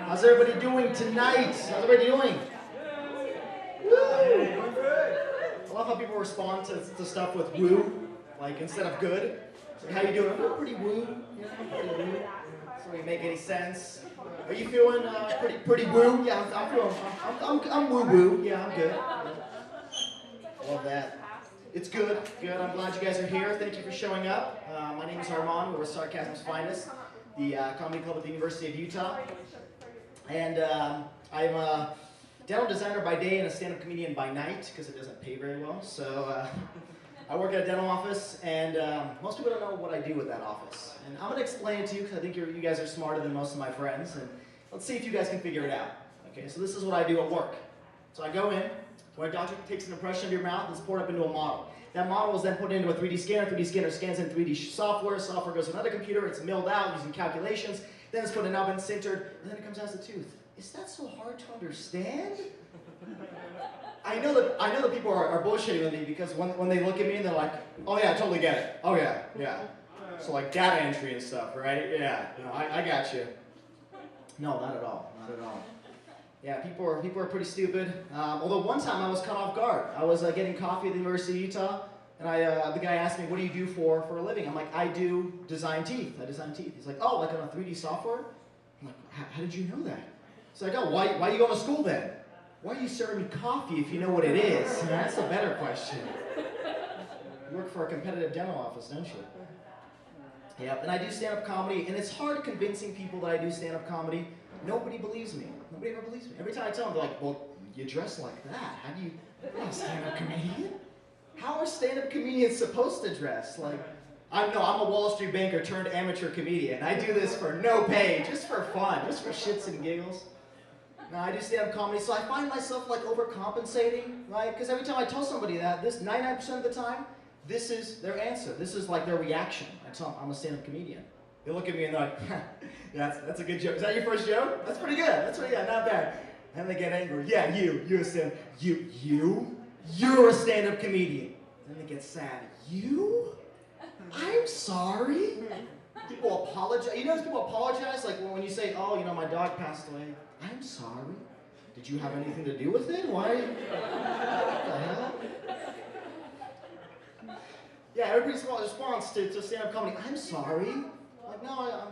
How's everybody doing tonight? How's everybody doing? Woo! I love how people respond to stuff with woo, like instead of good. It's like, how you doing? I'm pretty woo. Yeah, I'm pretty woo. Doesn't really make any sense. Are you feeling pretty woo? Yeah, I'm feeling. I'm woo woo. Yeah, I'm good. Yeah. I love that. It's good. Good. I'm glad you guys are here. Thank you for showing up. My name is Arman. We're Sarcasm's Finest, the comedy club at the University of Utah. And I'm a dental designer by day and a stand-up comedian by night because it doesn't pay very well. So I work at a dental office, and most people don't know what I do with that office. And I'm going to explain it to you because I think you guys are smarter than most of my friends. And let's see if you guys can figure it out. Okay, so this is what I do at work. So I go in, where a doctor takes an impression of your mouth and is poured up into a model. That model is then put into a 3D scanner. 3D scanner scans in 3D software. Software goes to another computer. It's milled out using calculations. Then it's put in an oven, sintered, and then it comes out as a tooth. Is that so hard to understand? I know that people are bullshitting with me because when they look at me and they're like, oh yeah, I totally get it. Oh yeah. So like data entry and stuff, right? Yeah, I got you. No, not at all. Yeah, people are pretty stupid. Although one time I was caught off guard. I was getting coffee at the University of Utah, and the guy asked me, what do you do for a living? I'm like, I do design teeth. I design teeth. He's like, oh, like on a 3D software? I'm like, how did you know that? He's like, oh, why are you going to school then? Why are you serving me coffee if you know what it is? That's a better question. You work for a competitive dental office, don't you? Yep, and I do stand-up comedy, and it's hard convincing people that I do stand-up comedy. Nobody believes me. Nobody ever believes me. Every time I tell them, they're like, well, you dress like that. How do you, you're not a stand-up comedian? How are stand-up comedians supposed to dress? Like, I'm a Wall Street banker turned amateur comedian. I do this for no pay, just for fun, just for shits and giggles. Now, I do stand-up comedy, so I find myself like overcompensating, right? Because every time I tell somebody that, this 99% of the time, this is their answer. This is like their reaction. I tell them I'm a stand-up comedian. They look at me and they're like, that's a good joke. Is that your first joke? That's pretty good. Not bad. And they get angry. Yeah, you're a stand-up. You're a stand-up comedian. Then they get sad. You? I'm sorry. People apologize. You notice people apologize? Like when you say, oh, my dog passed away. I'm sorry. Did you have anything to do with it? Why? What the hell? Yeah, everybody's response to stand-up comedy, I'm sorry. Like, no,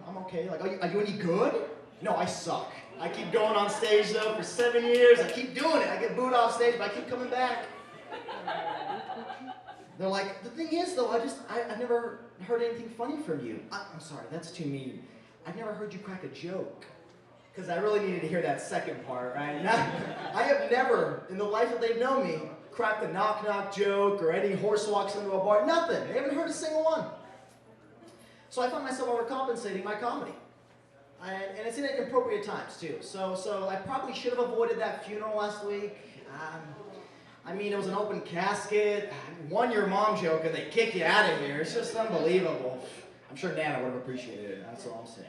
I'm okay. Like, are you any good? No, I suck. I keep going on stage, though, for 7 years. I keep doing it. I get booed off stage, but I keep coming back. They're like, the thing is, though, I've never heard anything funny from you. I'm sorry, that's too mean. I've never heard you crack a joke. Because I really needed to hear that second part, right? I have never, in the life that they've known me, cracked a knock-knock joke or any horse walks into a bar. Nothing. They haven't heard a single one. So I find myself overcompensating my comedy. And it's in inappropriate times, too. So I probably should have avoided that funeral last week. It was an open casket. One your mom joke and they kick you out of here. It's just unbelievable. I'm sure Nana would have appreciated it. That's all I'm saying.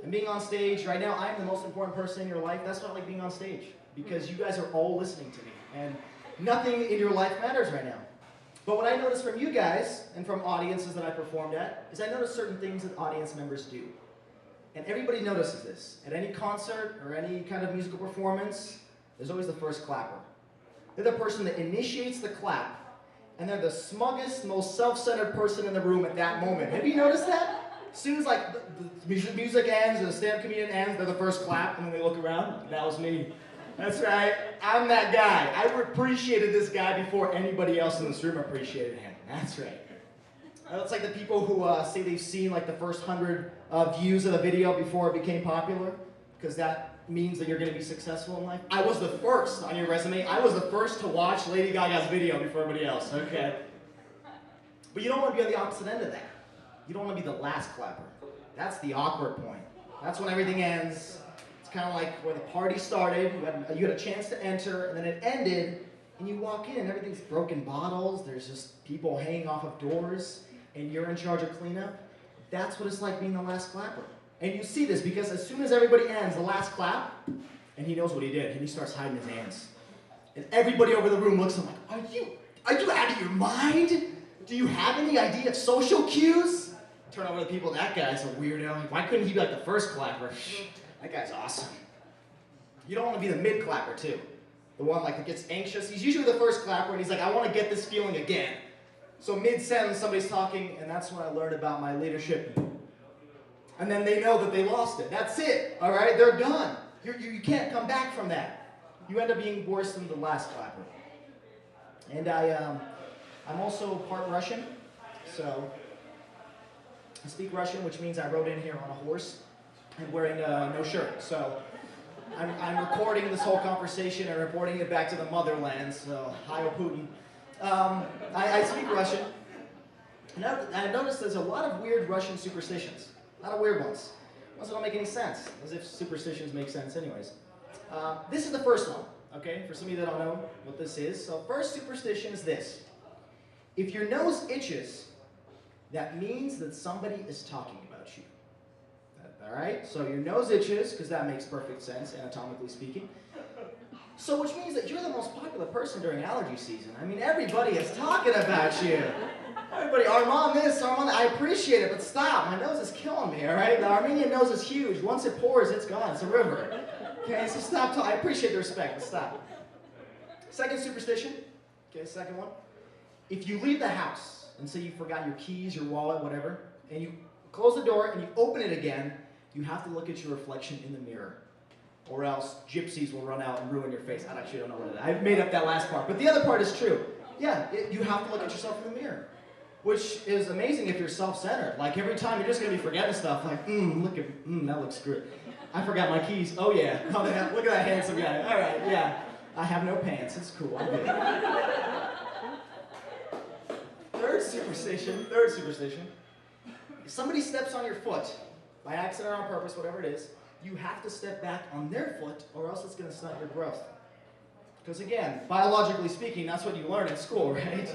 And being on stage right now, I'm the most important person in your life. That's why I like being on stage. Because you guys are all listening to me. And nothing in your life matters right now. But what I notice from you guys and from audiences that I performed at is I notice certain things that audience members do. And everybody notices this. At any concert or any kind of musical performance, there's always the first clapper. They're the person that initiates the clap, and they're the smuggest, most self-centered person in the room at that moment. Have you noticed that? As soon as like the music ends or the stand-up comedian ends, they're the first clap, and then they look around. That was me. That's right. I'm that guy. I appreciated this guy before anybody else in this room appreciated him. That's right. It's like the people who say they've seen like the first 100 views of a video before it became popular, because that means that you're going to be successful in life. I was the first on your resume. I was the first to watch Lady Gaga's video before everybody else. Okay. But you don't want to be on the opposite end of that. You don't want to be the last clapper. That's the awkward point. That's when everything ends. It's kind of like where the party started. You had a chance to enter, and then it ended, and you walk in, and everything's broken bottles. There's just people hanging off of doors, and you're in charge of cleanup. That's what it's like being the last clapper. And you see this because as soon as everybody ends the last clap, and he knows what he did, and he starts hiding his hands. And everybody over the room looks at him like, are you out of your mind? Do you have any idea of social cues? turn over to the people, that guy's a weirdo. Why couldn't he be like the first clapper? That guy's awesome. You don't want to be the mid clapper too. The one like that gets anxious. He's usually the first clapper and he's like, I want to get this feeling again. So mid-sentence, somebody's talking, and that's when I learned about my leadership. And then they know that they lost it. That's it, all right? They're done. You can't come back from that. You end up being worse than the last clapper. And I'm also part Russian, so I speak Russian, which means I rode in here on a horse and wearing no shirt. So I'm recording this whole conversation and reporting it back to the motherland, so hi, Putin. I speak Russian, and I've noticed there's a lot of weird Russian superstitions. A lot of weird ones. Ones that don't make any sense, as if superstitions make sense anyways. This is the first one, okay? For some of you that don't know what this is. So first superstition is this. If your nose itches, that means that somebody is talking about you. All right? So your nose itches, because that makes perfect sense, anatomically speaking. So which means that you're the most popular person during allergy season. I mean, everybody is talking about you. Everybody, Arman this, Arman that. I appreciate it, but stop. My nose is killing me, all right? The Armenian nose is huge. Once it pours, it's gone. It's a river. Okay, so stop talking. I appreciate the respect, but stop. Second superstition. Okay, second one. If you leave the house and say you forgot your keys, your wallet, whatever, and you close the door and you open it again, you have to look at your reflection in the mirror. Or else gypsies will run out and ruin your face. I actually don't know what it is. I've made up that last part. But the other part is true. Yeah, you have to look at yourself in the mirror. Which is amazing if you're self-centered. Like every time you're just going to be forgetting stuff. Like, that looks good. I forgot my keys. Oh yeah. Oh, yeah. Look at that handsome guy. All right, yeah. I have no pants. It's cool. I'm good. Third superstition. If somebody steps on your foot, by accident or on purpose, whatever it is, you have to step back on their foot or else it's going to stunt your growth. Because again, biologically speaking, that's what you learn in school, right?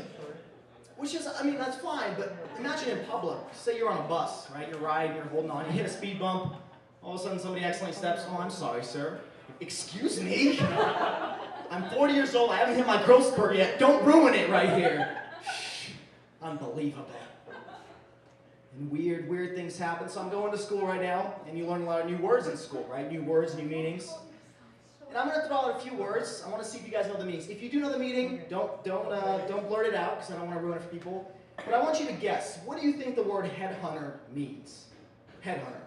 Which is, I mean, that's fine, but imagine in public. Say you're on a bus, right? You're riding, you're holding on, you hit a speed bump, all of a sudden somebody accidentally steps, oh, I'm sorry, sir. Excuse me? I'm 40 years old, I haven't hit my growth spurt yet. Don't ruin it right here. Shh. Unbelievable. And weird things happen. So I'm going to school right now, and you learn a lot of new words in school, right? New words, new meanings. And I'm going to throw out a few words. I want to see if you guys know the meanings. If you do know the meaning, don't blurt it out, because I don't want to ruin it for people. But I want you to guess. What do you think the word headhunter means? Headhunter.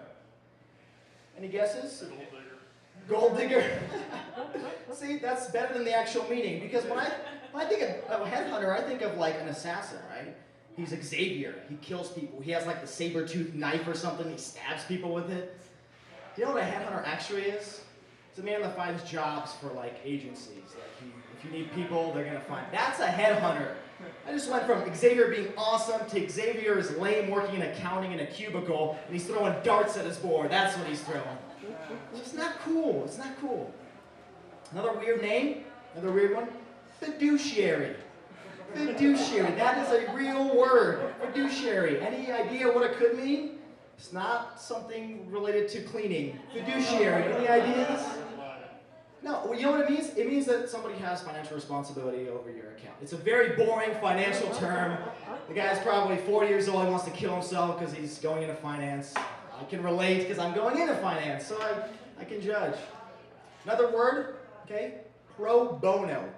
Any guesses? Gold digger. See, that's better than the actual meaning, because when I think of a headhunter, I think of like an assassin, right? He's Xavier. He kills people. He has like the saber-toothed knife or something. He stabs people with it. You know what a headhunter actually is? It's a man that finds jobs for like agencies. Like if you need people, they're gonna find. That's a headhunter. I just went from Xavier being awesome to Xavier is lame working in accounting in a cubicle and he's throwing darts at his board. That's what he's throwing. It's not cool. It's not cool. Another weird name. Another weird one. Fiduciary. Fiduciary, that is a real word. Fiduciary. Any idea what it could mean? It's not something related to cleaning. Fiduciary, any ideas? No, well, you know what it means? It means that somebody has financial responsibility over your account. It's a very boring financial term. The guy's probably 40 years old, he wants to kill himself because he's going into finance. I can relate because I'm going into finance, so I can judge. Another word, okay? Pro bono.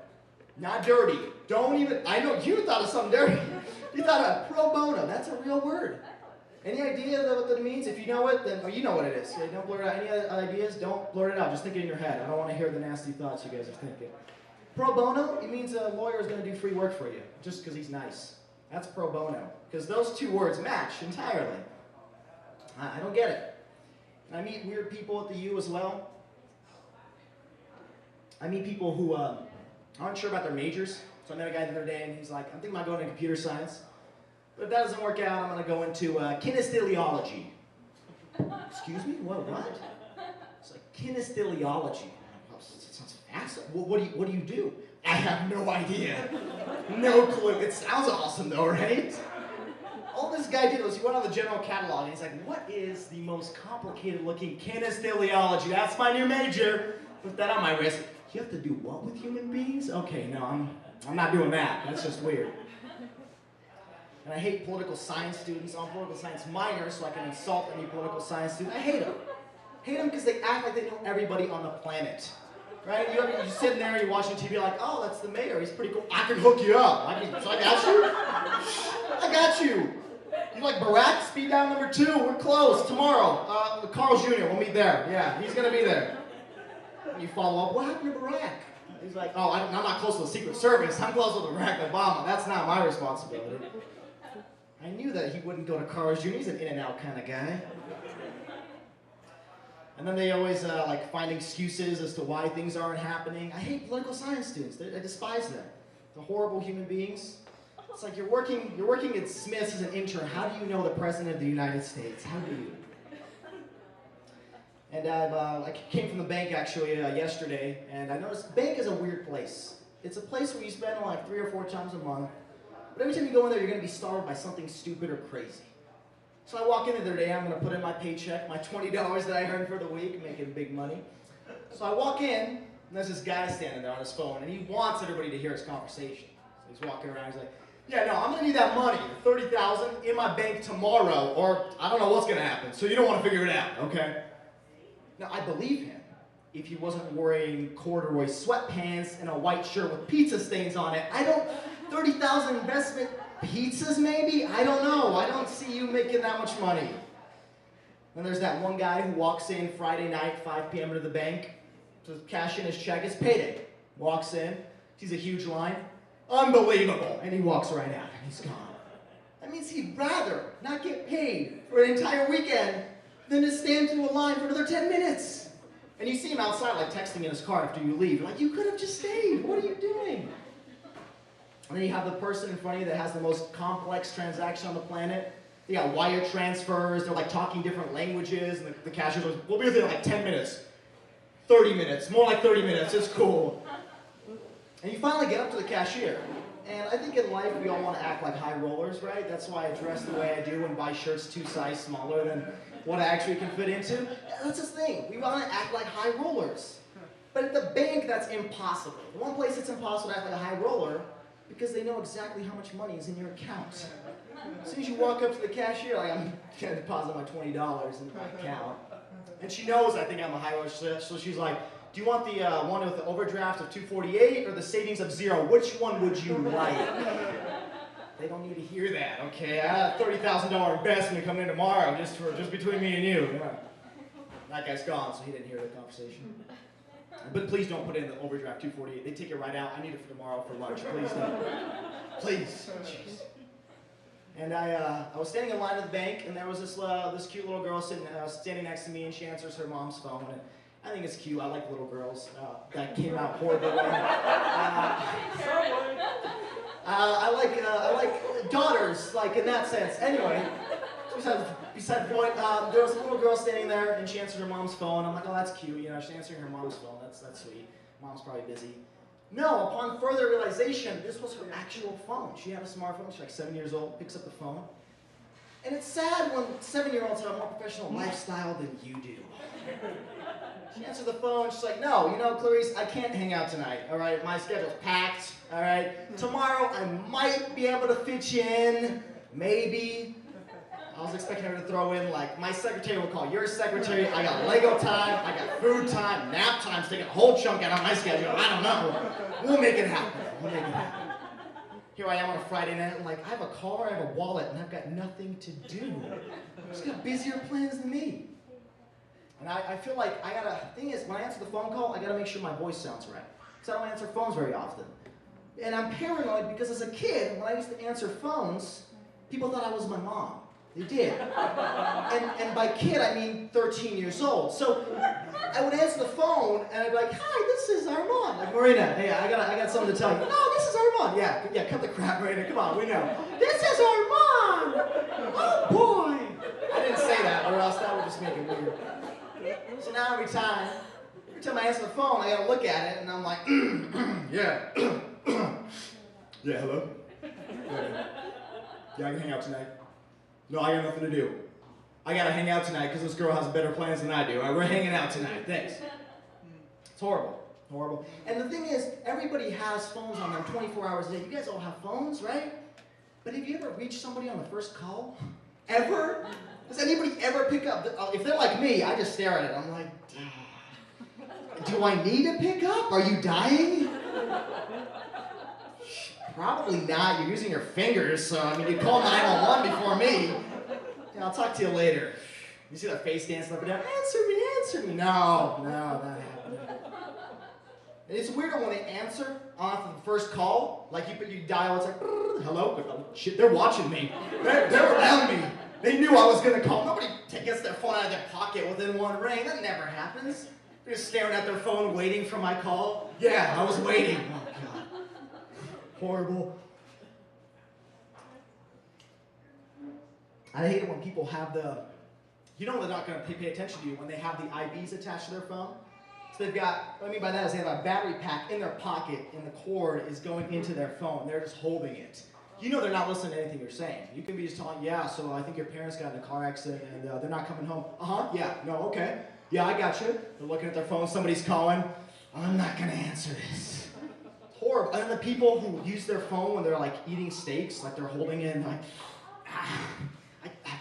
Not dirty. Don't even, I know you thought of something dirty. You thought of pro bono. That's a real word. Any idea what that means? If you know it, then, you know what it is. Okay, don't blurt it out. Any other ideas? Don't blurt it out. Just think it in your head. I don't want to hear the nasty thoughts you guys are thinking. Pro bono, it means a lawyer is going to do free work for you, just because he's nice. That's pro bono. Because those two words match entirely. I don't get it. And I meet weird people at the U as well. I meat people who aren't sure about their majors. So I met a guy the other day, and he's like, I'm thinking about going into computer science. But if that doesn't work out, I'm going to go into kinesiology. Excuse me? What? It's like kinesiology. That sounds fascinating. What do you do? I have no idea. No clue. It sounds awesome though, right? All this guy did was he went on the general catalog, and he's like, what is the most complicated looking kinesiology? That's my new major. Put that on my wrist. You have to do what with human beings? Okay, no, I'm not doing that. That's just weird. And I hate political science students. I'm a political science minor, so I can insult any political science student. I hate them. Hate them because they act like they know everybody on the planet. Right? You're sitting there and you're watching TV like, oh, that's the mayor. He's pretty cool. I can hook you up. So I got you? I got you. You like Barack? Speed down number 2. We're closed. Tomorrow. Carl Jr. We'll meet there. Yeah, he's going to be there. And you follow up. What happened to Barack? He's like, oh, I'm not close to the Secret Service. I'm close with Barack Obama. That's not my responsibility. I knew that he wouldn't go to Carl Jr. He's an in-and-out kind of guy. And then they always like find excuses as to why things aren't happening. I hate political science students. I despise them. They're horrible human beings. It's like you're working at Smith's as an intern. How do you know the President of the United States? How do you? And I came from the bank actually yesterday, and I noticed bank is a weird place. It's a place where you spend like 3 or 4 times a month, but every time you go in there, you're going to be startled by something stupid or crazy. So I walk in the other day, I'm going to put in my paycheck, my $20 that I earned for the week, making big money. So I walk in, and there's this guy standing there on his phone, and he wants everybody to hear his conversation. So he's walking around, he's like, yeah, no, I'm going to need that money, $30,000 in my bank tomorrow, or I don't know what's going to happen, so you don't want to figure it out, okay? Now, I believe him if he wasn't wearing corduroy sweatpants and a white shirt with pizza stains on it. 30,000 investment pizzas maybe? I don't know. I don't see you making that much money. Then there's that one guy who walks in Friday night, 5 p.m. to the bank to cash in his check. It's payday. Walks in, sees a huge line. Unbelievable. And he walks right out and he's gone. That means he'd rather not get paid for an entire weekend than to stand through a line for another 10 minutes. And you see him outside like texting in his car after you leave. You're like, you could have just stayed. What are you doing? And then you have the person in front of you that has the most complex transaction on the planet. They got wire transfers, they're like talking different languages, and the cashier's like, we'll be with you in like 10 minutes. 30 minutes, more like 30 minutes, it's cool. And you finally get up to the cashier. And I think in life we all want to act like high rollers, right? That's why I dress the way I do and buy shirts 2 sizes smaller than what I actually can fit into. Yeah, that's the thing, we want to act like high rollers. But at the bank, that's impossible. The one place it's impossible to act like a high roller because they know exactly how much money is in your account. As soon as you walk up to the cashier, like, I'm going to deposit my $20 in my account. And she knows I think I'm a high roller, so she's like, do you want the one with the overdraft of $248 or the savings of $0? Which one would you like? They don't need to hear that, okay? I have a $30,000 investment coming in tomorrow just between me and you. Yeah. That guy's gone, so he didn't hear the conversation. But please don't put in the overdraft 248. They take it right out. I need it for tomorrow for lunch. Please don't. Please. Jeez. And I was standing in line at the bank, and there was this cute little girl standing next to me, and she answers her mom's phone. And I think it's cute. I like little girls. That came out horribly. I like daughters, like in that sense. Anyway. Beside the point, there was a little girl standing there, and she answered her mom's phone. I'm like, oh, that's cute, you know, she's answering her mom's phone. That's sweet. Mom's probably busy. No, upon further realization, this was her actual phone. She had a smartphone. She's like 7 years old, picks up the phone. And it's sad when 7-year-olds have a more professional lifestyle than you do. She answered the phone. She's like, no, you know, Clarice, I can't hang out tonight, all right? My schedule's packed, all right? Tomorrow, I might be able to fit you in, maybe. I was expecting her to throw in, like, my secretary will call your secretary, I got Lego time, I got food time, nap time's taking a whole chunk out of my schedule, I don't know. We'll make it happen. We'll make it happen. Here I am on a Friday night, and like, I have a car, I have a wallet, and I've got nothing to do. She's got busier plans than me. And I feel like the thing is, when I answer the phone call, I gotta make sure my voice sounds right. Because I don't answer phones very often. And I'm paranoid because as a kid, when I used to answer phones, people thought I was my mom. They did. And by kid, I mean 13 years old. So I would answer the phone, and I'd be like, hi, this is Arman. Like, Marina, hey, I got something to tell you. No, this is Arman. Yeah, cut the crap, Marina. Come on, we know. This is Arman. Oh, boy. I didn't say that, or else that would just make it weird. So now every time I answer the phone, I gotta look at it, and I'm like, yeah. Yeah, hello? Yeah, I can hang out tonight. No, I got nothing to do. I gotta hang out tonight because this girl has better plans than I do. All right, we're hanging out tonight. Thanks. It's horrible. Horrible. And the thing is, everybody has phones on them 24 hours a day. You guys all have phones, right? But have you ever reached somebody on the first call? Ever? Does anybody ever pick up? If they're like me, I just stare at it. I'm like, do I need to pick up? Are you dying? Probably not. You're using your fingers, so I mean, you call 911 before me. Yeah, I'll talk to you later. You see that face dancing up and down? Answer me. No, not happening. It's weird when they answer off the first call. Like you dial, it's like, hello? Shit, they're watching me. They're around me. They knew I was gonna call. Nobody gets their phone out of their pocket within one ring. That never happens. They're just staring at their phone, waiting for my call. Yeah, I was waiting. Oh, God. Horrible. I hate it when people have they're not going to pay attention to you when they have the IVs attached to their phone. So they've got, what I mean by that is they have a battery pack in their pocket and the cord is going into their phone. They're just holding it. You know they're not listening to anything you're saying. You can be just telling, yeah, so I think your parents got in a car accident and they're not coming home. Yeah, no, okay. Yeah, I got you. They're looking at their phone, somebody's calling. I'm not going to answer this. It's horrible. And then the people who use their phone when they're like eating steaks, like they're holding it and like,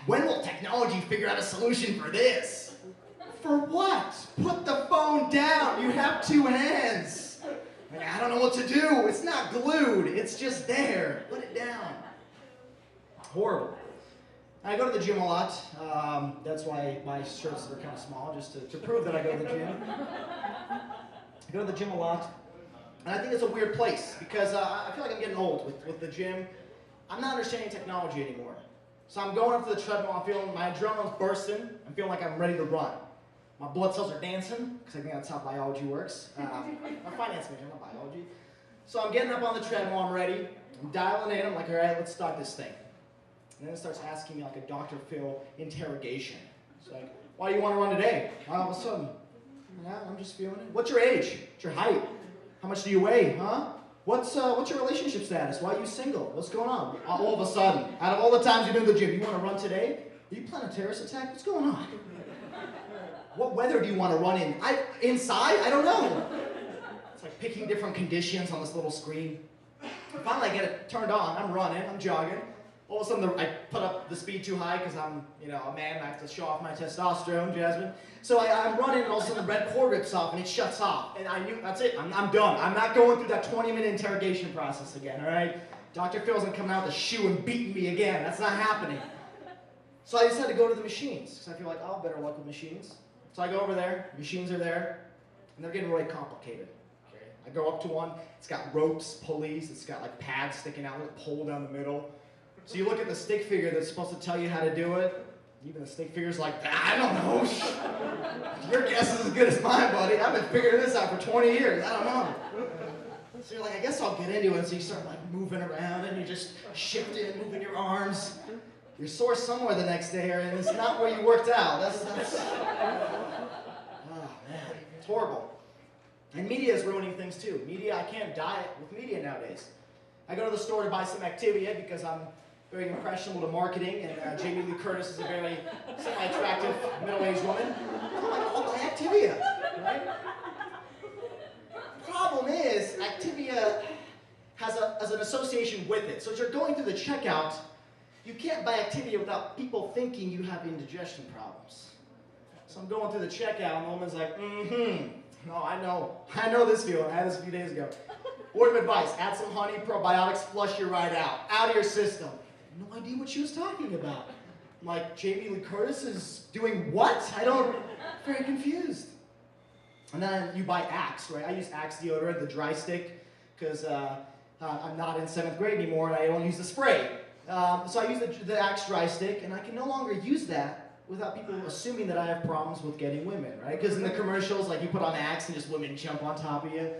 when will technology figure out a solution for this? For what? Put the phone down. You have two hands. Like, I don't know what to do. It's not glued. It's just there. Put it down. Horrible. I go to the gym a lot. That's why my shirts are kind of small, just to prove that I go to the gym. I go to the gym a lot. And I think it's a weird place because I feel like I'm getting old with the gym. I'm not understanding technology anymore. So I'm going up to the treadmill, I'm feeling my adrenaline's bursting, I'm feeling like I'm ready to run. My blood cells are dancing, because I think that's how biology works. I'm a finance major, not biology. So I'm getting up on the treadmill, I'm ready, I'm dialing in, I'm like, all right, let's start this thing. And then it starts asking me like a Dr. Phil interrogation. It's like, why do you want to run today? All of a sudden, yeah, I'm just feeling it. What's your age? What's your height? How much do you weigh, huh? What's your relationship status? Why are you single? What's going on? All of a sudden, out of all the times you've been to the gym, you want to run today? Are you planning a terrorist attack? What's going on? What weather do you want to run in? Inside? I don't know. It's like picking different conditions on this little screen. Finally, I get it turned on. I'm running. I'm jogging. All of a sudden, I put up the speed too high because I'm, a man. I have to show off my testosterone, Jasmine. So I'm running, and all of a sudden the red cord rips off, and it shuts off. And I knew, that's it. I'm done. I'm not going through that 20-minute interrogation process again, all right? Dr. Phil's going to come out with a shoe and beat me again. That's not happening. So I just had to go to the machines because I feel like I'll have better luck with machines. So I go over there. Machines are there, and they're getting really complicated. Okay? I go up to one. It's got ropes, pulleys. It's got like pads sticking out, a pole down the middle. So you look at the stick figure that's supposed to tell you how to do it. Even the stick figure's like, I don't know. Your guess is as good as mine, buddy. I've been figuring this out for 20 years. I don't know. So you're like, I guess I'll get into it. So you start like moving around and you just shifting, moving your arms. You're sore somewhere the next day, and it's not where you worked out. That's oh man, it's horrible. And media is ruining things too. Media, I can't diet with media nowadays. I go to the store to buy some Activia because I'm very impressionable to marketing, and Jamie Lee Curtis is a very semi-attractive middle-aged woman. I'm like, I'll buy Activia, right? Problem is, Activia has an association with it. So as you're going through the checkout, you can't buy Activia without people thinking you have indigestion problems. So I'm going through the checkout, and the woman's like, no, I know this feeling. I had this a few days ago. Word of advice, add some honey, probiotics, flush you right out of your system. No idea what she was talking about. I'm like, Jamie Lee Curtis is doing what? Very confused. And then you buy Axe, right? I use Axe deodorant, the dry stick, because I'm not in 7th grade anymore and I don't use the spray. So I use the Axe dry stick, and I can no longer use that without people assuming that I have problems with getting women, right? Because in the commercials, like you put on Axe and just women jump on top of you.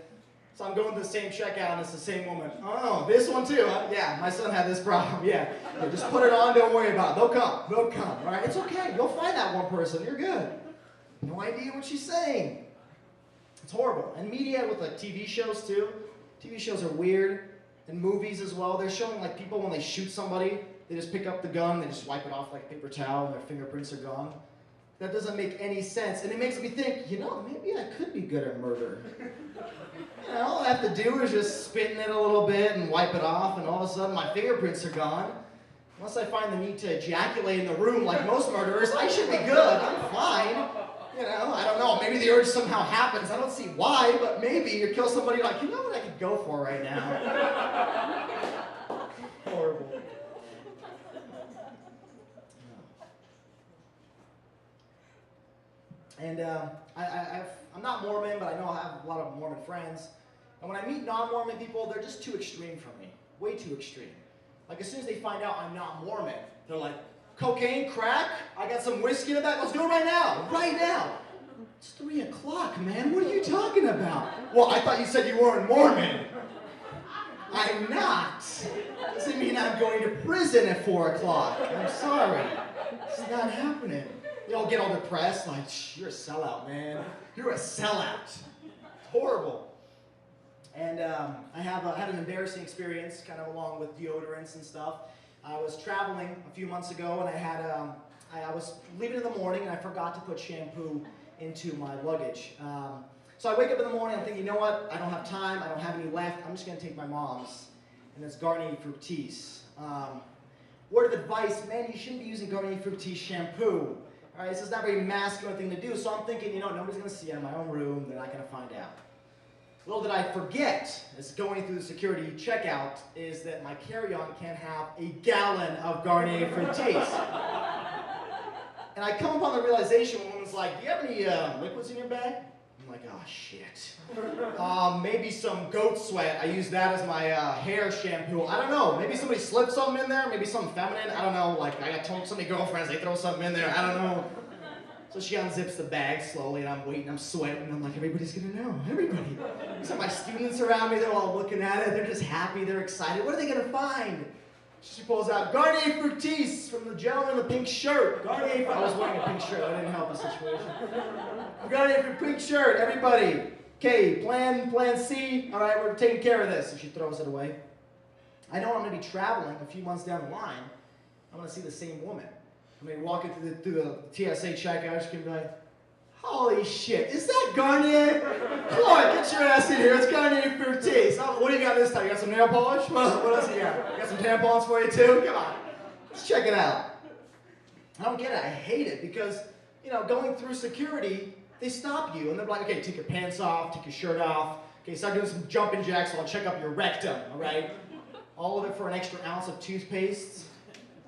So I'm going to the same checkout, and it's the same woman. Oh, this one too, huh? Yeah, my son had this problem, yeah. Just put it on, don't worry about it. They'll come, all right? It's okay, you'll find that one person, you're good. No idea what she's saying. It's horrible. And media with like TV shows too. TV shows are weird, and movies as well. They're showing like people when they shoot somebody, they just pick up the gun, they just wipe it off like a paper towel, and their fingerprints are gone. that doesn't make any sense. And it makes me think, maybe I could be good at murder. All I have to do is just spit in it a little bit and wipe it off, and all of a sudden my fingerprints are gone. Unless I find the need to ejaculate in the room like most murderers, I should be good. I'm fine. I don't know. Maybe the urge somehow happens. I don't see why, but maybe you kill somebody like, you know what I could go for right now? Horrible. And I'm not Mormon, but I know I have a lot of Mormon friends. And when I meet non-Mormon people, they're just too extreme for me. Way too extreme. Like, as soon as they find out I'm not Mormon, they're like, cocaine, crack, I got some whiskey in the back, let's do it right now, right now. It's 3 o'clock, man, what are you talking about? Well, I thought you said you weren't Mormon. I'm not. Doesn't mean I'm going to prison at 4 o'clock. I'm sorry. It's not happening. They all get all depressed, like, you're a sellout, man. You're a sellout. It's horrible. And I had an embarrassing experience, kind of along with deodorants and stuff. I was traveling a few months ago, and I was leaving in the morning, and I forgot to put shampoo into my luggage. So I wake up in the morning, I'm thinking, you know what? I don't have time. I don't have any left. I'm just going to take my mom's, and it's Garnier Fructis. Word of advice, man, you shouldn't be using Garnier Fructis shampoo. All right, this is not a very masculine thing to do, so I'm thinking, nobody's going to see it in my own room. They're not going to find out. Little did I forget, as going through the security checkout, is that my carry-on can have a gallon of Garnier Fructis. And I come upon the realization, when woman's like, do you have any liquids in your bag? I'm like, oh, shit. Maybe some goat sweat. I use that as my hair shampoo. I don't know. Maybe somebody slipped something in there. Maybe something feminine. I don't know. Like, I got told so many girlfriends, they throw something in there. I don't know. So she unzips the bag slowly, and I'm waiting, I'm sweating, and I'm like, everybody's gonna know, everybody. So my students around me, they're all looking at it, they're just happy, they're excited. What are they gonna find? She pulls out Garnier Fructis from the gentleman in the pink shirt. Garnier, I was wearing a pink shirt, I didn't help the situation. Garnier for pink shirt, everybody. Okay, plan C, all right, we're taking care of this. And she throws it away. I know I'm gonna be traveling a few months down the line. I'm gonna see the same woman. I mean, walking through the TSA checkout, she's gonna be like, holy shit, is that Garnier? Come on, get your ass in here, it's Garnier Fructis. Oh, what do you got this time? You got some nail polish? What else you got? You got some tampons for you too? Come on, let's check it out. I don't get it, I hate it, because, going through security, they stop you, and they're like, okay, take your pants off, take your shirt off, okay, start doing some jumping jacks, so I'll check up your rectum, all right? All of it for an extra ounce of toothpaste.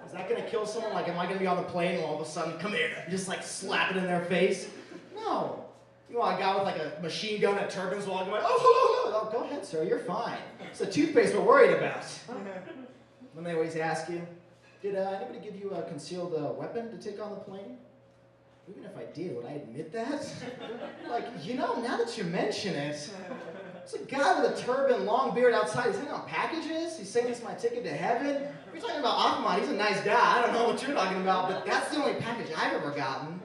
Is that going to kill someone? Like, am I going to be on the plane and all of a sudden, come here, and just like slap it in their face? No. You want a guy with like a machine gun and turbans walking away, oh, go ahead, sir, you're fine. It's the toothpaste we're worried about. Then they always ask you, did anybody give you a concealed weapon to take on the plane? Even if I did, would I admit that? Like, now that you mention it, there's a guy with a turban, long beard outside. He's hanging on packages. He's saying it's my ticket to heaven. You're talking about Arman. He's a nice guy. I don't know what you're talking about, but that's the only package I've ever gotten.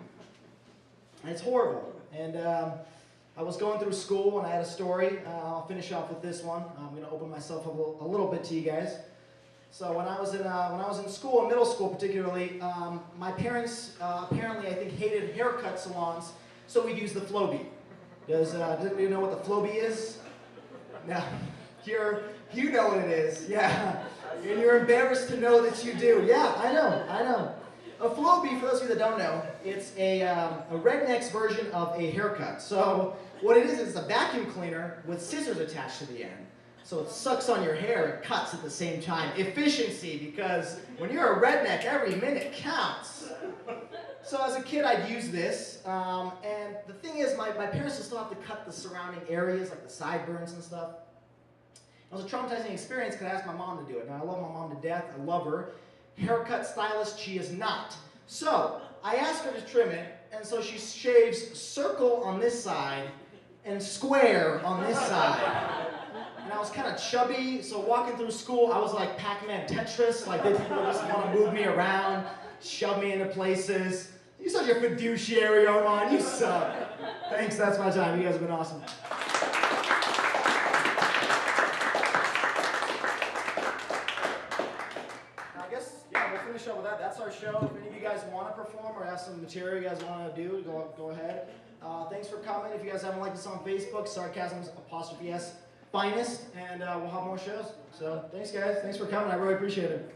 And it's horrible. And I was going through school, and I had a story. I'll finish off with this one. I'm going to open myself up a little bit to you guys. So when I was in school, in middle school particularly, my parents apparently, I think, hated haircut salons, so we'd use the Flowbee. Does you know what the Flowbee is? No, you know what it is, yeah. And you're embarrassed to know that you do. Yeah, I know. A Flowbee, for those of you that don't know, it's a redneck's version of a haircut. So what it is it's a vacuum cleaner with scissors attached to the end. So it sucks on your hair and cuts at the same time. Efficiency, because when you're a redneck, every minute counts. So as a kid, I'd use this, and the thing is, my parents would still have to cut the surrounding areas, like the sideburns and stuff. It was a traumatizing experience because I asked my mom to do it. Now, I love my mom to death. I love her. Haircut stylist, she is not. So I asked her to trim it, and so she shaves circle on this side and square on this side. And I was kind of chubby, so walking through school, I was like Pac-Man Tetris. Like, people just want to move me around, shove me into places. You're such a fiduciary, Arman. You suck. Thanks, that's my time. You guys have been awesome. I guess, yeah, we'll finish up with that. That's our show. show. If any of you guys want to perform or have some material you guys want to do, go ahead. Thanks for coming. If you guys haven't liked us on Facebook, Sarcasm_S Finest, and we'll have more shows. So thanks, guys. Thanks for coming. I really appreciate it.